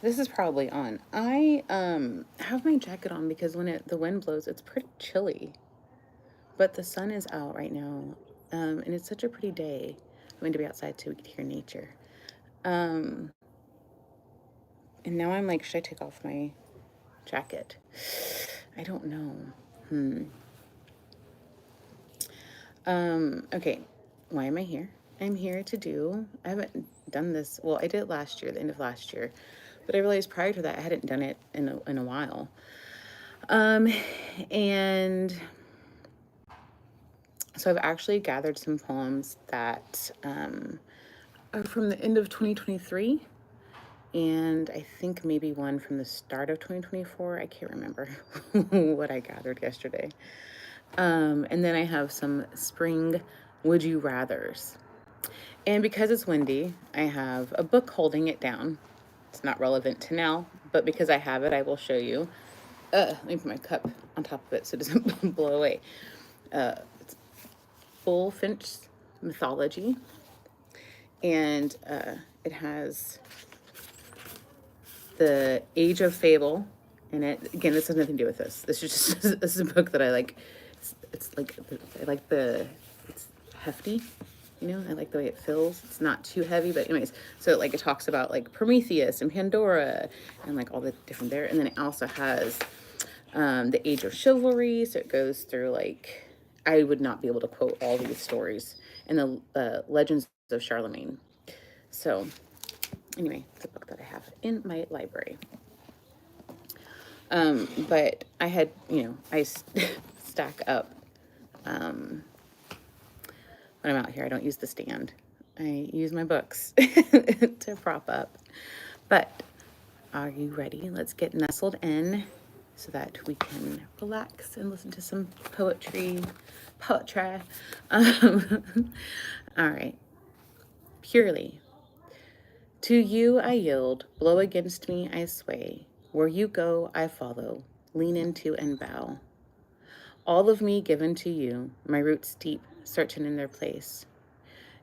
This is probably on. I have my jacket on because when the wind blows, it's pretty chilly. But the sun is out right now, and it's such a pretty day. I'm going to be outside so we could hear nature. And now I'm like, should I take off my jacket? I don't know. Okay. Why am I here? I'm here I haven't done this. Well, I did it last year, the end of last year. But I realized prior to that, I hadn't done it in a while. And so I've actually gathered some poems that are from the end of 2023. And I think maybe one from the start of 2024. I can't remember what I gathered yesterday. And then I have some spring would you rathers. And because it's windy, I have a book holding it down. It's not relevant to now, but because I have it, I will show you. Let me put my cup on top of it so it doesn't blow away. It's Bullfinch Mythology. And it has the Age of Fable in it. Again, this has nothing to do with this. This is just this is a book that I like. It's like I like it's hefty. You know, I like the way it feels. It's not too heavy, but anyways, so like it talks about like Prometheus and Pandora and like all the different there. And then it also has the Age of Chivalry. So it goes through like, I would not be able to quote all these stories, and the Legends of Charlemagne. So anyway, it's a book that I have in my library. But I had, I stack up. When I'm out here, I don't use the stand. I use my books to prop up. But are you ready? Let's get nestled in so that we can relax and listen to some poetry. All right. Purely. To you I yield, blow against me I sway. Where you go, I follow, lean into and bow. All of me given to you, my roots deep, certain in their place.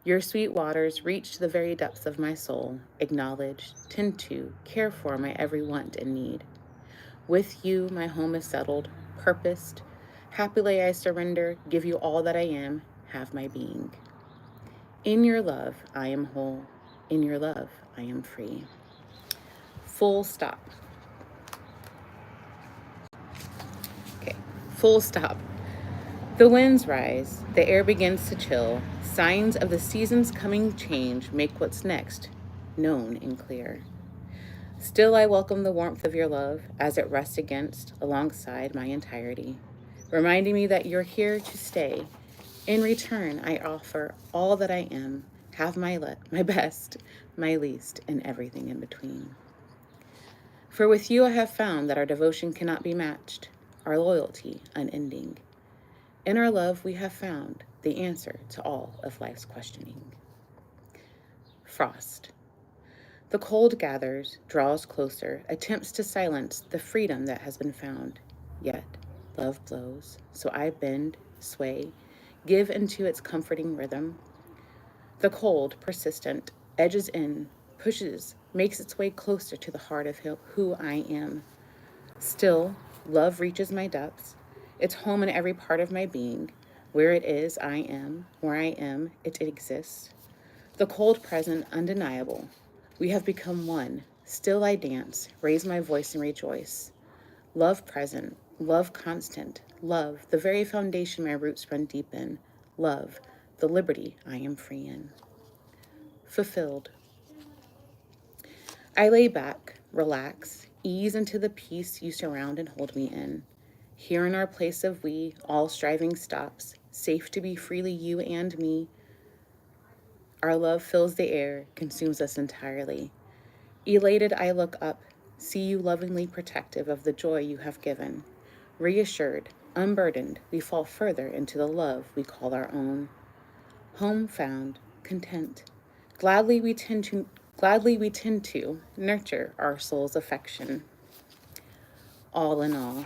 Your sweet waters reach to the very depths of my soul, acknowledge, tend to, care for my every want and need. With you, my home is settled, purposed. Happily I surrender, give you all that I am, have my being. In your love, I am whole. In your love, I am free. Full stop. Okay, full stop. The winds rise, the air begins to chill. Signs of the season's coming change make what's next known and clear. Still, I welcome the warmth of your love as it rests against, alongside my entirety, reminding me that you're here to stay. In return, I offer all that I am, have my best, my least, and everything in between. For with you I have found that our devotion cannot be matched, our loyalty unending. In our love we have found the answer to all of life's questioning. Frost. The cold gathers, draws closer, attempts to silence the freedom that has been found. Yet love blows, so I bend, sway, give into its comforting rhythm. The cold, persistent, edges in, pushes, makes its way closer to the heart of who I am. Still, love reaches my depths. It's home in every part of my being. Where it is, I am. Where I am, it exists. The cold present, undeniable. We have become one. Still I dance, raise my voice and rejoice. Love present, love constant, love, the very foundation my roots run deep in. Love, the liberty I am free in. Fulfilled. I lay back, relax, ease into the peace you surround and hold me in. Here in our place of we, all striving stops, safe to be freely you and me. Our love fills the air, consumes us entirely. Elated, I look up, see you lovingly protective of the joy you have given. Reassured, Unburdened, we fall further into the love we call our own. Home found, content. Gladly we tend to nurture our soul's affection. All in all.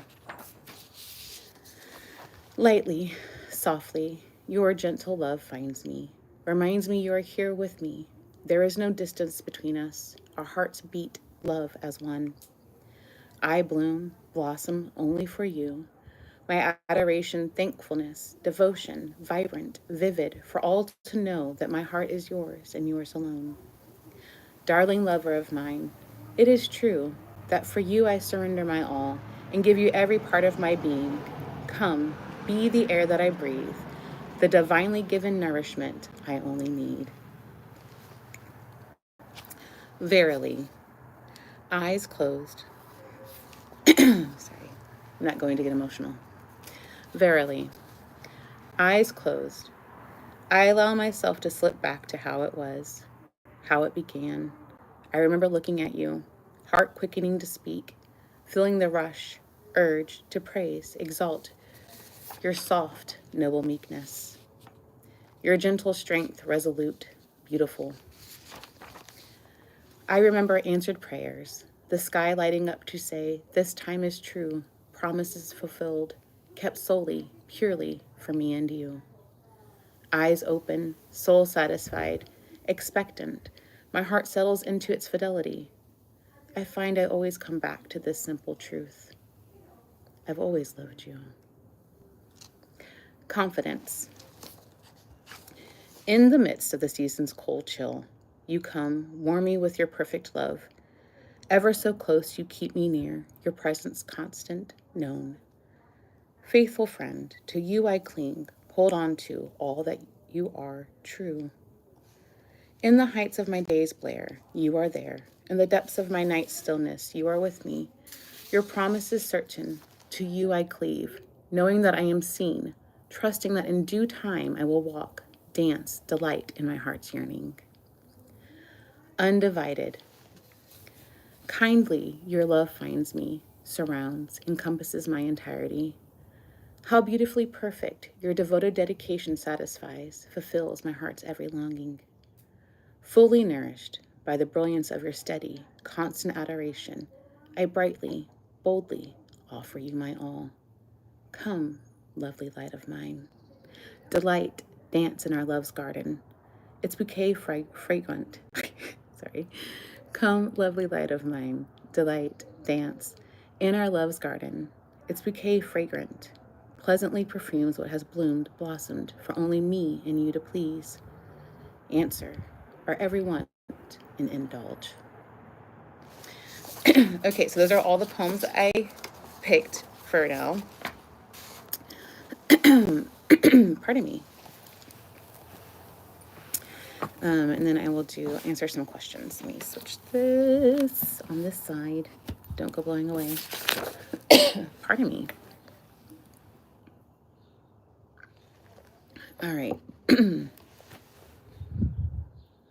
Lightly, softly, your gentle love finds me, reminds me you are here with me. There is no distance between us. Our hearts beat love as one. I bloom, blossom only for you. My adoration, thankfulness, devotion, vibrant, vivid, for all to know that my heart is yours and yours alone. Darling lover of mine, it is true that for you I surrender my all and give you every part of my being. Come, be the air that I breathe, the divinely given nourishment I only need. Verily, eyes closed. Sorry, I'm not going to get emotional. Verily, eyes closed, I allow myself to slip back to how it was, how it began. I remember looking at you, heart quickening to speak, feeling the rush, urge to praise, exalt your soft, noble meekness, your gentle strength, resolute, beautiful. I remember answered prayers, the sky lighting up to say, this time is true, promises fulfilled, kept solely, purely for me and you. Eyes open, soul satisfied, expectant, my heart settles into its fidelity. I find I always come back to this simple truth. I've always loved you. Confidence. In the midst of the season's cold chill, you come, warm me with your perfect love. Ever so close, you keep me near, your presence constant, known. Faithful friend, to you I cling, hold on to all that you are true. In the heights of my day's blare, you are there. In the depths of my night's stillness, you are with me. Your promise is certain, to you I cleave, knowing that I am seen, trusting that in due time I will walk, dance, delight in my heart's yearning. Undivided. Kindly, your love finds me, surrounds, encompasses my entirety. How beautifully perfect your devoted dedication satisfies, fulfills my heart's every longing. Fully nourished by the brilliance of your steady, constant adoration, I brightly, boldly offer you my all. Come, lovely light of mine. Delight, dance in our love's garden. Its bouquet fragrant. Sorry. Come, lovely light of mine. Delight, dance in our love's garden. Its bouquet fragrant. Pleasantly perfumes what has bloomed, blossomed, for only me and you to please. Answer, are every want and indulge. Okay, so those are all the poems that I picked for now. Pardon me. And then I will answer some questions. Let me switch this on this side. Don't go blowing away. Pardon me. All right.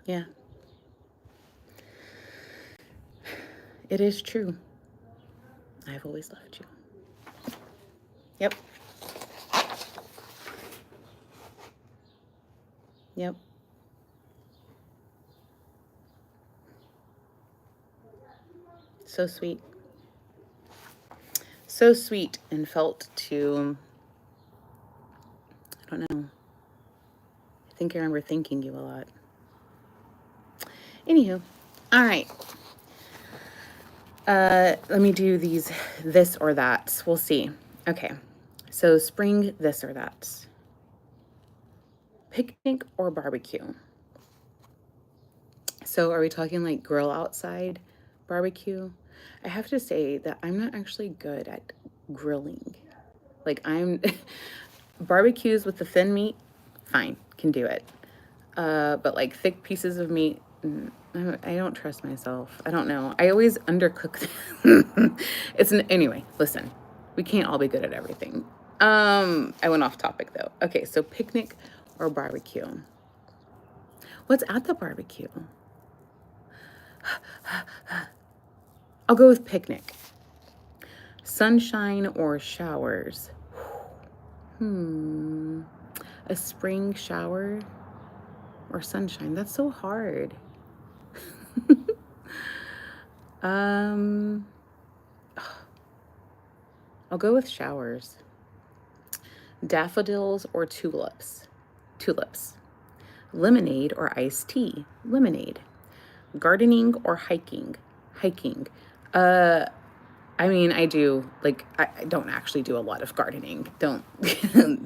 Yeah. It is true. I've always loved you. Yep. Yep. So sweet. So sweet and felt to, I don't know. I think I remember thanking you a lot. Anywho, all right. Let me do these this or that. We'll see. Okay. So spring this or that. Picnic or barbecue? So are we talking like grill outside barbecue? I have to say that I'm not actually good at grilling. Like I'm barbecues with the thin meat, fine, can do it. But like thick pieces of meat, I don't trust myself. I don't know. I always undercook them. Anyway, listen, we can't all be good at everything. I went off topic though. Okay, so picnic or barbecue? What's at the barbecue? I'll go with picnic. Sunshine or showers? A spring shower or sunshine. That's so hard. um, I'll go with showers. Daffodils or tulips? Tulips. Lemonade or iced tea? Lemonade. Gardening or hiking? Hiking. I mean, I do, like, I don't actually do a lot of gardening. Don't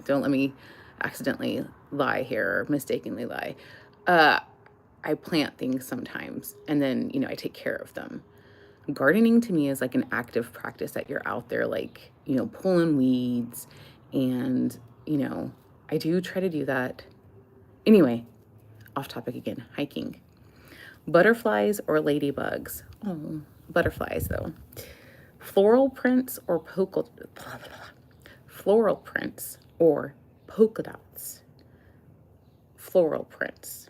don't let me accidentally lie here or mistakenly lie. I plant things sometimes and then, I take care of them. Gardening to me is like an active practice that you're out there, like, pulling weeds. And, I do try to do that. Anyway, off topic again, hiking. Butterflies or ladybugs? Oh, butterflies though. Floral prints or floral prints or polka dots? Floral prints.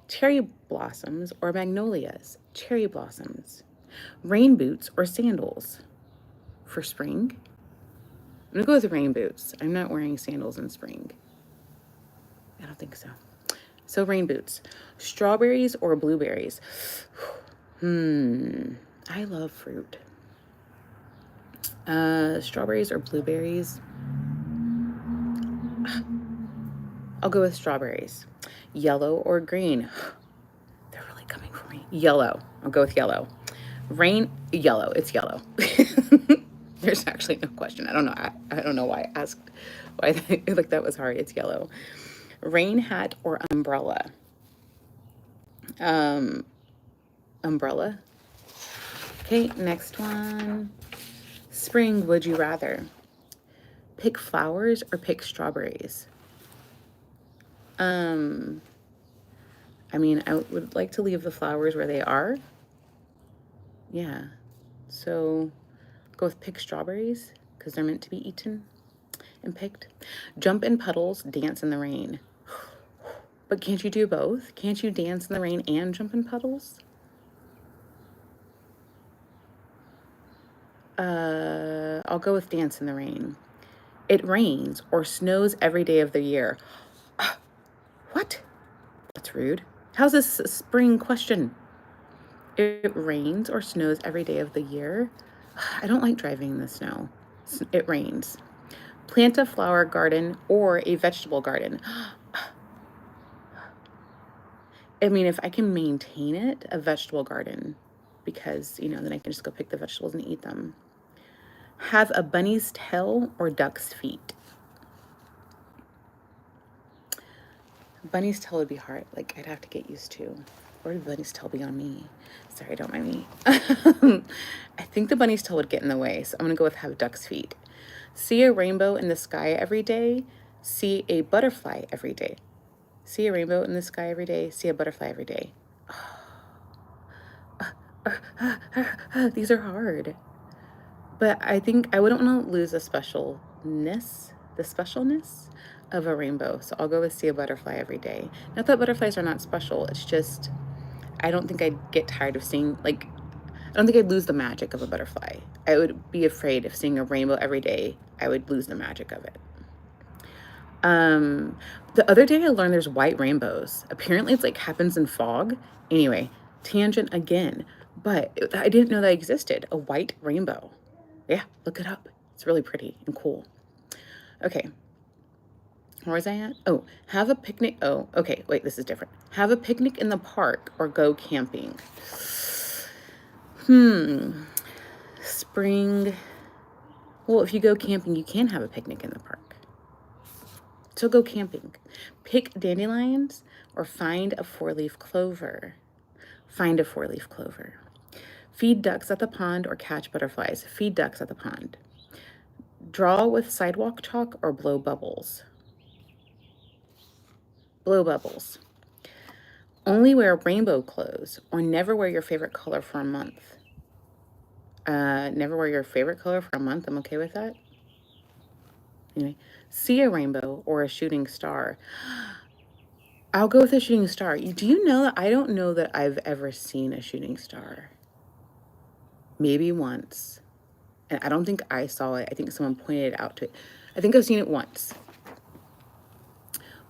Cherry blossoms or magnolias? Cherry blossoms. Rain boots or sandals? For spring? I'm gonna go with rain boots. I'm not wearing sandals in spring. I don't think so. So rain boots. Strawberries or blueberries? I love fruit. Strawberries or blueberries? I'll go with strawberries. Yellow or green? They're really coming for me. Yellow. I'll go with yellow. Yellow. It's yellow. There's actually no question. I don't know. I don't know why I asked why like that was hard. It's yellow. Rain hat or umbrella? Umbrella. Okay, next one. Spring, would you rather? Pick flowers or pick strawberries? I mean, I would like to leave the flowers where they are. Yeah. So go with pick strawberries because they're meant to be eaten and picked. Jump in puddles, dance in the rain. But can't you do both? Can't you dance in the rain and jump in puddles? I'll go with dance in the rain. It rains or snows every day of the year. What? That's rude. How's this a spring question? It rains or snows every day of the year. I don't like driving in the snow. It rains. Plant a flower garden or a vegetable garden. I mean, if I can maintain it, a vegetable garden, because, then I can just go pick the vegetables and eat them. Have a bunny's tail or duck's feet? Bunny's tail would be hard. Like, I'd have to get used to. Or would the bunny's tail be on me? Sorry, don't mind me. I think the bunny's tail would get in the way, so I'm going to go with have duck's feet. See a rainbow in the sky every day. See a butterfly every day. See a rainbow in the sky every day. See a butterfly every day. These are hard. But I think I wouldn't want to lose the specialness of a rainbow. So I'll go with see a butterfly every day. Not that butterflies are not special. It's just, I don't think I'd get tired of seeing, I don't think I'd lose the magic of a butterfly. I would be afraid of seeing a rainbow every day. I would lose the magic of it. The other day I learned there's white rainbows. Apparently it's happens in fog. Anyway, tangent again. But I didn't know that existed. A white rainbow. Yeah, look it up. It's really pretty and cool. Okay. Where was I at? Oh, have a picnic. Oh, okay. Wait, this is different. Have a picnic in the park or go camping. Spring. Well, if you go camping, you can have a picnic in the park. So go camping. Pick dandelions or find a four-leaf clover. Find a four-leaf clover. Feed ducks at the pond or catch butterflies. Feed ducks at the pond. Draw with sidewalk chalk or blow bubbles. Blow bubbles. Only wear rainbow clothes or never wear your favorite color for a month. Never wear your favorite color for a month. I'm okay with that. Anyway, see a rainbow or a shooting star. I'll go with a shooting star. Do you know that I don't know that I've ever seen a shooting star? Maybe once. And I don't think I saw it. I think someone pointed it out to it. I think I've seen it once.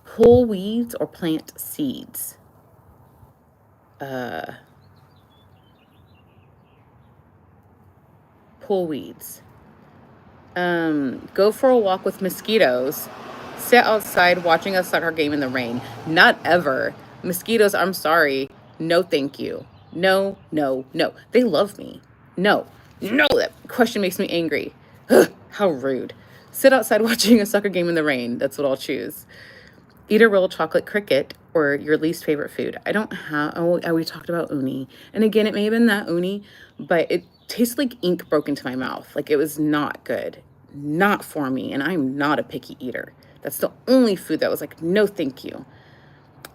Pull weeds or plant seeds. Pull weeds. Go for a walk with mosquitoes. Sit outside watching a soccer game in the rain. Not ever. Mosquitoes, I'm sorry. No, thank you. No, no, no. They love me. No, no. That question makes me angry. Ugh, how rude. Sit outside watching a soccer game in the rain. That's what I'll choose. Eat a real chocolate cricket or your least favorite food. I don't have, oh, we talked about uni. And again, it may have been that uni, but it tasted like ink broke into my mouth. Like it was not good, not for me. And I'm not a picky eater. That's the only food that was like, no, thank you.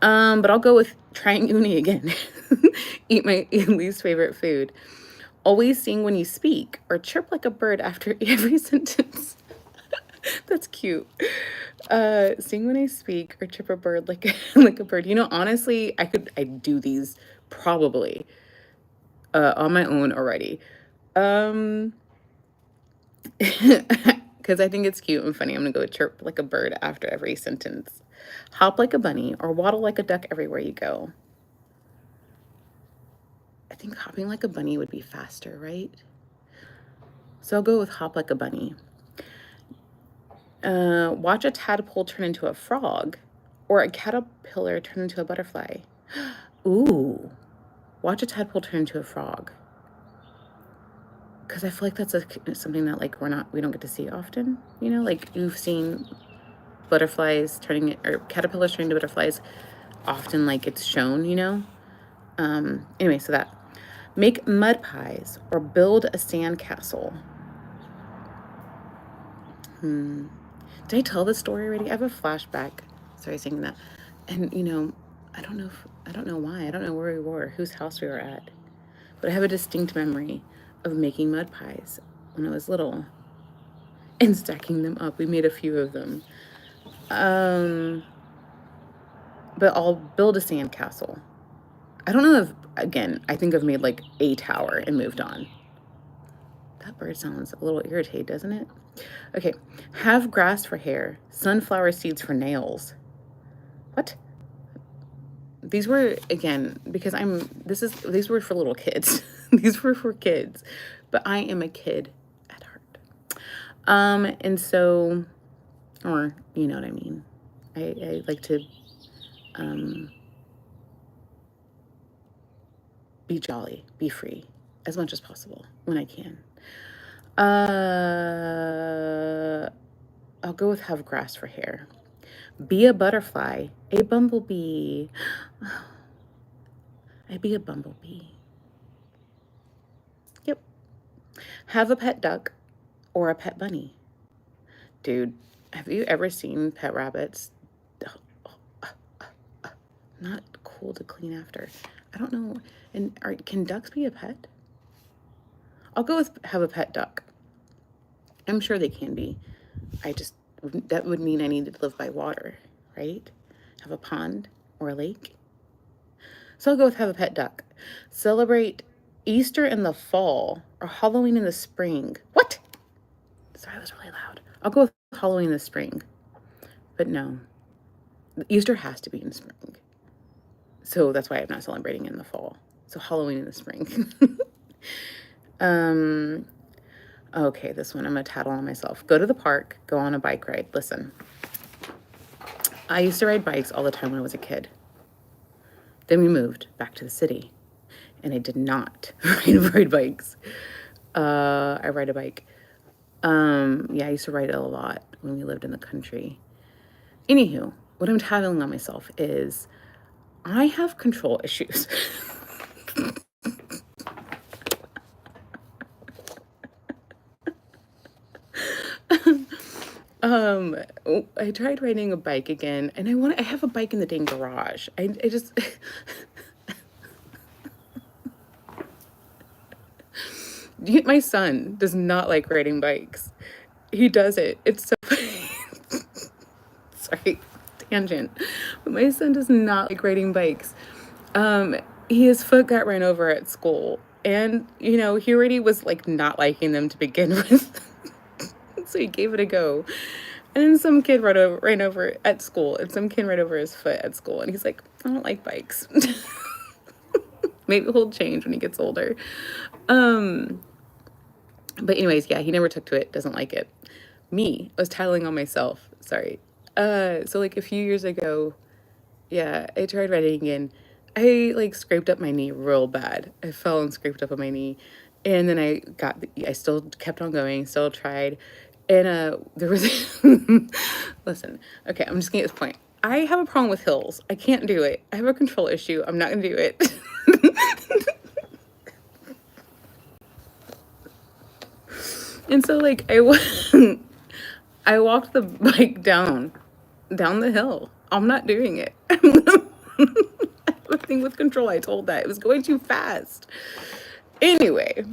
But I'll go with trying uni again. Eat my least favorite food. Always sing when you speak or chirp like a bird after every sentence. That's cute. Sing when I speak or chirp a bird like like a bird. You know, honestly, I do these probably on my own already. Because I think it's cute and funny. I'm gonna go chirp like a bird after every sentence. Hop like a bunny or waddle like a duck everywhere you go. I think hopping like a bunny would be faster, right? So I'll go with hop like a bunny. Watch a tadpole turn into a frog or a caterpillar turn into a butterfly. Ooh, watch a tadpole turn into a frog. Because I feel like that's something that like we don't get to see often. You know, like you've seen butterflies turning or caterpillars turning to butterflies often, like it's shown. You know. Anyway, so that make mud pies or build a sand castle. Did I tell this story already? I have a flashback. Sorry, saying that. And you know, I don't know why. I don't know where we were, whose house we were at. But I have a distinct memory of making mud pies when I was little and stacking them up. We made a few of them. But I'll build a sand castle. I don't know if, again, I think I've made like a tower and moved on. That bird sounds a little irritated, doesn't it? Okay, have grass for hair, sunflower seeds for nails. What? These were, again, because these were for little kids. These were for kids, but I am a kid at heart. And so, or you know what I mean. I like to be jolly, be free as much as possible when I can. I'll go with have grass for hair. Be a butterfly, a bumblebee. I'd be a bumblebee. Yep. Have a pet duck or a pet bunny. Dude, have you ever seen pet rabbits? Not cool to clean after. I don't know. And can ducks be a pet? I'll go with have a pet duck. I'm sure they can be. That would mean I need to live by water, right? Have a pond or a lake. So I'll go with have a pet duck. Celebrate Easter in the fall or Halloween in the spring. What? Sorry, I was really loud. I'll go with Halloween in the spring. But no, Easter has to be in spring. So that's why I'm not celebrating in the fall. So Halloween in the spring. Okay, this one, I'm gonna tattle on myself. Go to the park, go on a bike ride. Listen, I used to ride bikes all the time when I was a kid. Then we moved back to the city and I did not ride bikes. I ride a bike. Yeah, I used to ride it a lot when we lived in the country. Anywho, what I'm tattling on myself is I have control issues. I tried riding a bike again, and I have a bike in the dang garage. I just my son does not like riding bikes. He does it. It's so funny. Sorry, tangent. But my son does not like riding bikes. His foot got ran over at school, and you know, he already was like not liking them to begin with. So he gave it a go. And then some kid ran over at school, and some kid ran over his foot at school, and he's like, I don't like bikes. Maybe he'll change when he gets older. But anyways, yeah, he never took to it, doesn't like it. Me, I was tattling on myself, sorry. So like a few years ago, yeah, I tried riding again. I like scraped up my knee real bad. I fell and scraped up on my knee. And then I still kept on going, still tried. And there was, listen, okay, I'm just getting to this point. I have a problem with hills. I can't do it. I have a control issue. I'm not gonna do it. And so like I walked the bike down the hill. I'm not doing it. I have a thing with control. I told that it was going too fast. Anyway,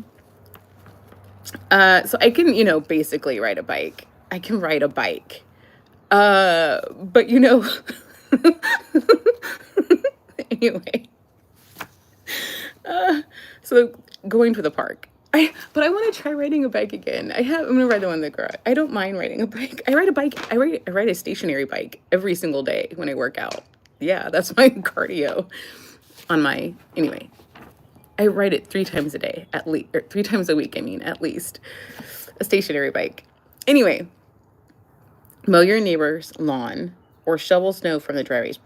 so I can, basically ride a bike. I can ride a bike. But anyway, so going to the park. But I want to try riding a bike again. I'm gonna ride the one in the garage. I don't mind riding a bike. I ride a bike. I ride a stationary bike every single day when I work out. Yeah, that's my cardio. Anyway, I ride it 3 times a day at least, or 3 times a week. I mean, at least a stationary bike. Anyway, mow your neighbor's lawn or shovel snow from the driveways.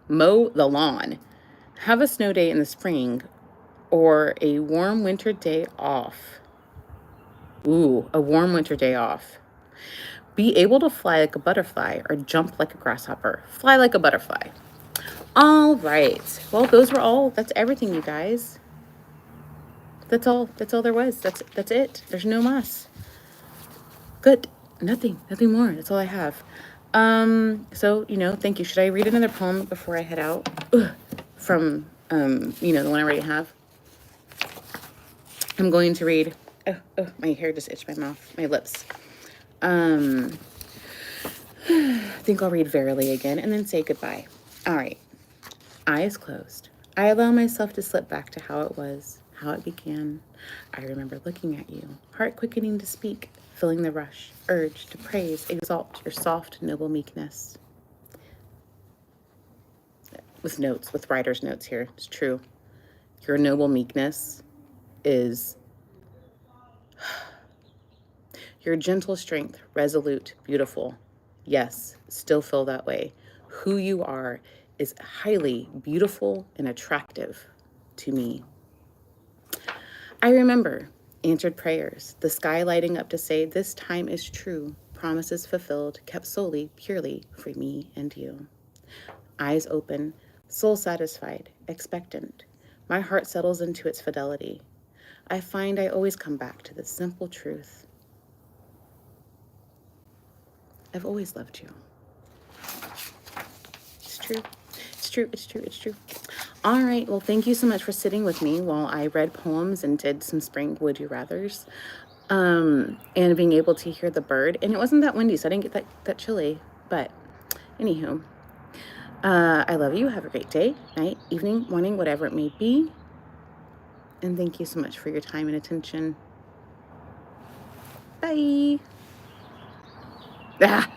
Mow the lawn. Have a snow day in the spring or a warm winter day off. Ooh, a warm winter day off. Be able to fly like a butterfly or jump like a grasshopper. Fly like a butterfly. All right. Well, that's everything, you guys. That's all there was. That's it. There's no más. Good. Nothing more. That's all I have. So, thank you. Should I read another poem before I head out? From, the one I already have? I'm going to read, my hair just itched my lips. I think I'll read Verily again and then say goodbye. All right. Eyes closed. I allow myself to slip back to how it was, how it began. I remember looking at you, heart quickening to speak, feeling the rush, urge to praise, exalt your soft, noble meekness. With writer's notes here. It's true. Your noble meekness is your gentle strength, resolute, beautiful. Yes, still feel that way. Who you are is highly beautiful and attractive to me. I remember answered prayers, the sky lighting up to say, this time is true, promises fulfilled, kept solely, purely for me and you. Eyes open, soul satisfied, expectant. My heart settles into its fidelity. I find I always come back to this simple truth. I've always loved you. It's true. It's true. It's true. It's true. All right. Well, thank you so much for sitting with me while I read poems and did some spring would you rathers. And being able to hear the bird. And it wasn't that windy, so I didn't get that chilly. But anywho, I love you. Have a great day, night, evening, morning, whatever it may be. And thank you so much for your time and attention. Bye. Ah.